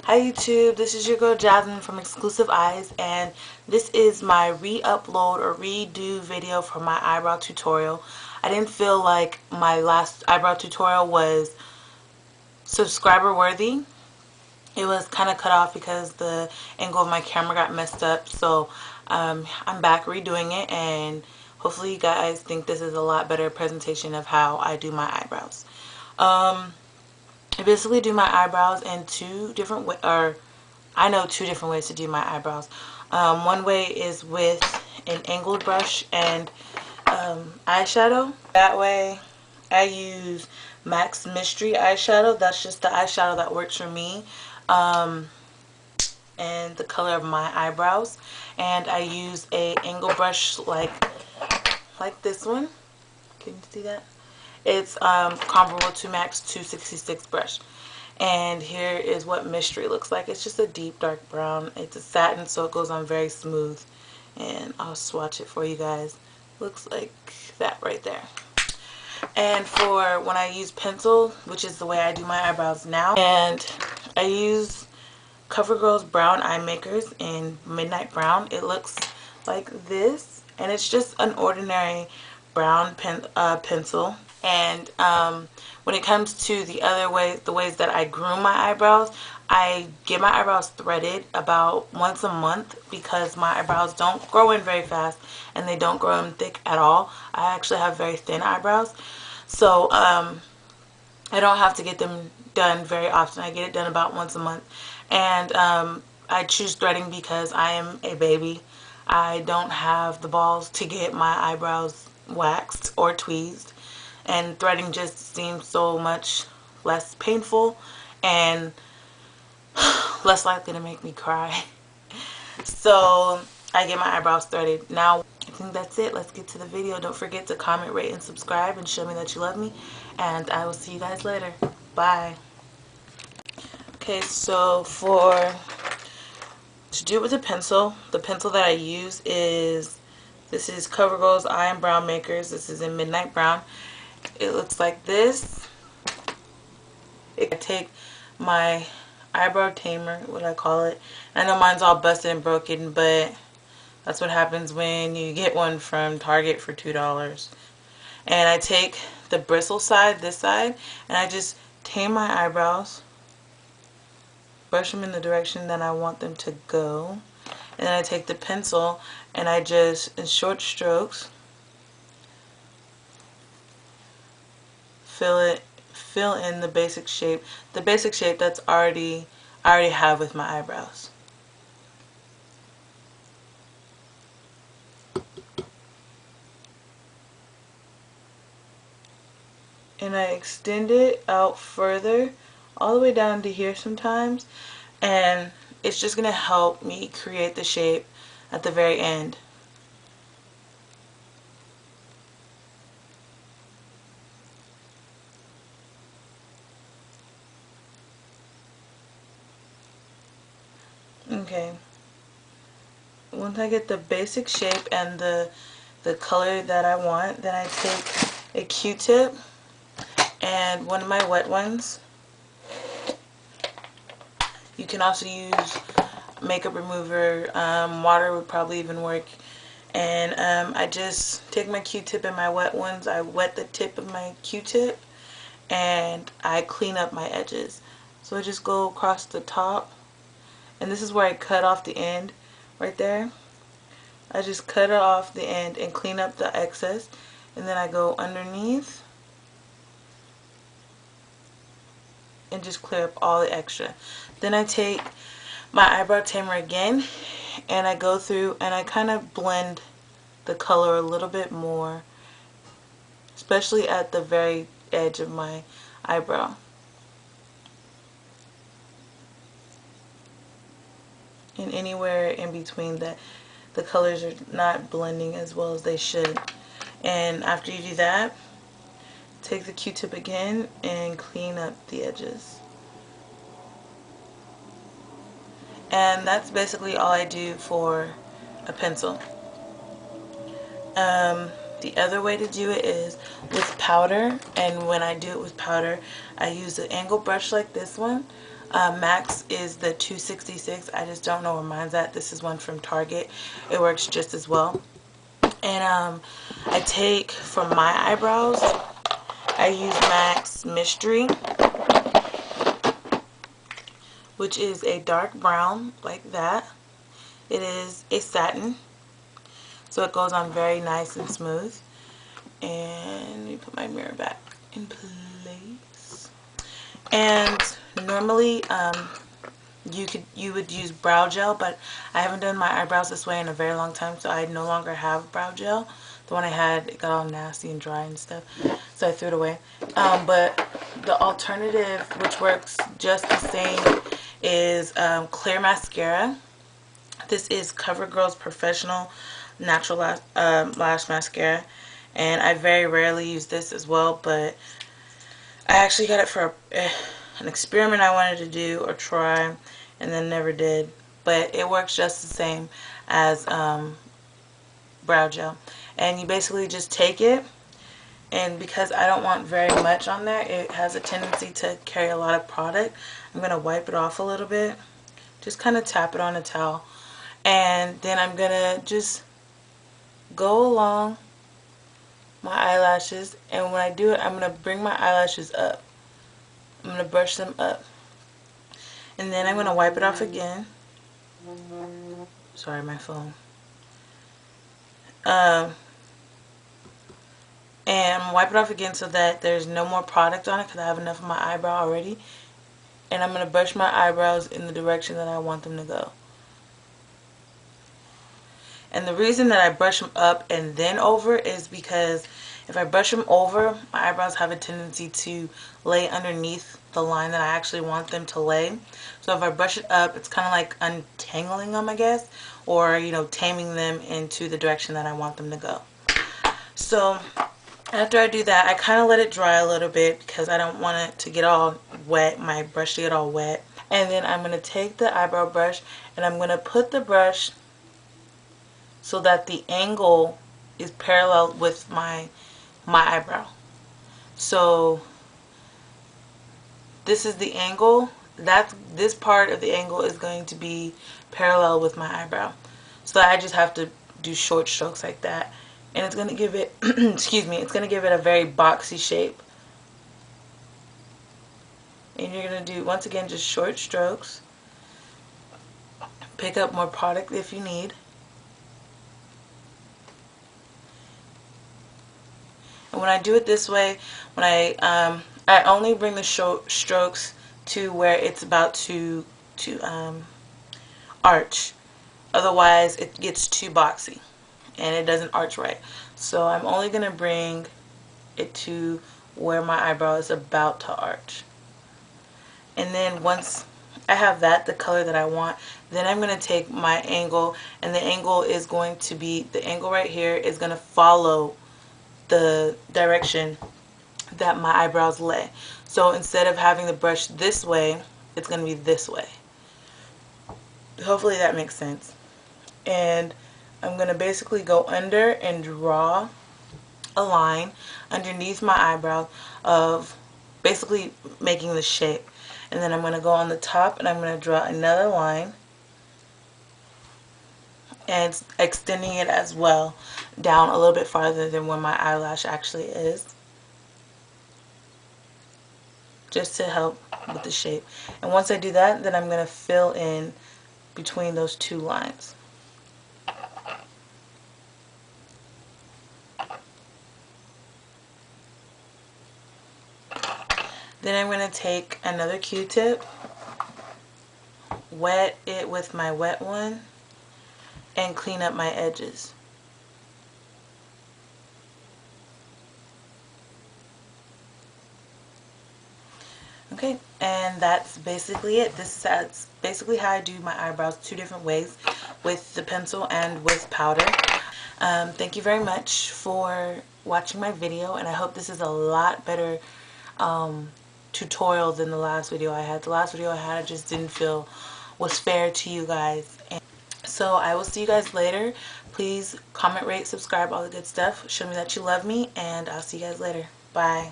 Hi YouTube, this is your girl Jasmine from Exclusive Eyes, and this is my re-upload or redo video for my eyebrow tutorial. I didn't feel like my last eyebrow tutorial was subscriber worthy. It was kind of cut off because the angle of my camera got messed up, so I'm back redoing it, and hopefully you guys think this is a lot better presentation of how I do my eyebrows. I basically do my eyebrows in two different ways, or I know two different ways to do my eyebrows. One way is with an angled brush and eyeshadow. That way I use MAC's Mystery eyeshadow. That's just the eyeshadow that works for me and the color of my eyebrows. And I use a angle brush like this one. Can you see that? It's comparable to MAC's 266 brush. And here is what Mystery looks like. It's just a deep dark brown. It's a satin, so it goes on very smooth. And I'll swatch it for you guys. Looks like that right there. And for when I use pencil, which is the way I do my eyebrows now, and I use CoverGirl's Brown Eye Makers in Midnight Brown. It looks like this, and it's just an ordinary brown pencil. And when it comes to the other ways, the ways that I groom my eyebrows, I get my eyebrows threaded about once a month because my eyebrows don't grow in very fast and they don't grow in thick at all. I actually have very thin eyebrows, so I don't have to get them done very often. I get it done about once a month. And I choose threading because I am a baby. I don't have the balls to get my eyebrows waxed or tweezed, and threading just seems so much less painful and less likely to make me cry. So I get my eyebrows threaded. Now I think that's it. Let's get to the video. Don't forget to comment, rate, and subscribe and show me that you love me, and I will see you guys later. Bye. Okay, so to do it with a pencil, the pencil that I use is, this is CoverGirl's Eye and Brow Makers. This is in Midnight Brown. It looks like this. I take my eyebrow tamer, what I call it. I know mine's all busted and broken, but that's what happens when you get one from Target for $2. And I take the bristle side, this side, and I just tame my eyebrows, brush them in the direction that I want them to go, and then I take the pencil and I just, in short strokes, fill in the basic shape that's I already have with my eyebrows. And I extend it out further, all the way down to here sometimes, and it's just going to help me create the shape at the very end. Okay, once I get the basic shape and the color that I want, then I take a Q-tip and one of my wet ones. You can also use makeup remover, water would probably even work. And I just take my Q-tip and my wet ones, I wet the tip of my Q-tip, and I clean up my edges. So I just go across the top, and this is where I cut off the end, right there. I just cut it off the end and clean up the excess, and then I go underneath and just clear up all the extra. Then I take my eyebrow tamer again and I go through and I kind of blend the color a little bit more, especially at the very edge of my eyebrow. And anywhere in between that the colors are not blending as well as they should. And after you do that, take the Q-tip again and clean up the edges. And that's basically all I do for a pencil. The other way to do it is with powder, and when I do it with powder, I use an angle brush like this one. Max is the 266. I just don't know where mine's at. This is one from Target. It works just as well. And I take, for my eyebrows, I use Max Mystery, which is a dark brown like that. It is a satin, so it goes on very nice and smooth. And let me put my mirror back in place. And normally you would use brow gel, but I haven't done my eyebrows this way in a very long time, so I no longer have brow gel. The one I had, it got all nasty and dry and stuff, so I threw it away. But the alternative, which works just the same, is clear mascara. This is CoverGirl's Professional Natural Lash Mascara, and I very rarely use this as well, but I actually got it for an experiment I wanted to do or try, and then never did. But it works just the same as brow gel. And you basically just take it, and because I don't want very much on there, it has a tendency to carry a lot of product. I'm going to wipe it off a little bit. Just kind of tap it on a towel. And then I'm going to just go along my eyelashes, and when I do it, I'm going to bring my eyelashes up. I'm going to brush them up. And then I'm going to wipe it off again. Sorry, my phone. And wipe it off again so that there's no more product on it, because I have enough of my eyebrow already. And I'm going to brush my eyebrows in the direction that I want them to go. And the reason that I brush them up and then over is because if I brush them over, my eyebrows have a tendency to lay underneath the line that I actually want them to lay. So if I brush it up, it's kind of like untangling them, I guess, or, you know, taming them into the direction that I want them to go. So after I do that, I kind of let it dry a little bit because I don't want it to get all wet, my brush to get all wet. And then I'm going to take the eyebrow brush and I'm going to put the brush so that the angle is parallel with my eyebrow. So this is the angle. This part of the angle is going to be parallel with my eyebrow. So I just have to do short strokes like that. And it's going to give it, excuse me, it's going to give it a very boxy shape. And you're going to do, once again, just short strokes. Pick up more product if you need. And when I do it this way, when I only bring the strokes to where it's about to arch. Otherwise, it gets too boxy and it doesn't arch right. So I'm only going to bring it to where my eyebrow is about to arch. And then once I have that, the color that I want, then I'm going to take my angle, and the angle is going to be, the angle right here is going to follow the direction that my eyebrows lay. So instead of having the brush this way, it's going to be this way. Hopefully that makes sense. And I'm going to basically go under and draw a line underneath my eyebrow of basically making the shape. And then I'm going to go on the top and I'm going to draw another line and extending it as well down a little bit farther than where my eyelash actually is, just to help with the shape. And once I do that, then I'm going to fill in between those two lines. Then I'm going to take another Q-tip, wet it with my wet one, and clean up my edges. Okay, and that's basically it. That's basically how I do my eyebrows, two different ways, with the pencil and with powder. Thank you very much for watching my video, and I hope this is a lot better tutorial than the last video I had. The last video I had, I just didn't feel was fair to you guys. And so I will see you guys later. Please comment, rate, subscribe, all the good stuff. Show me that you love me, and I'll see you guys later. Bye.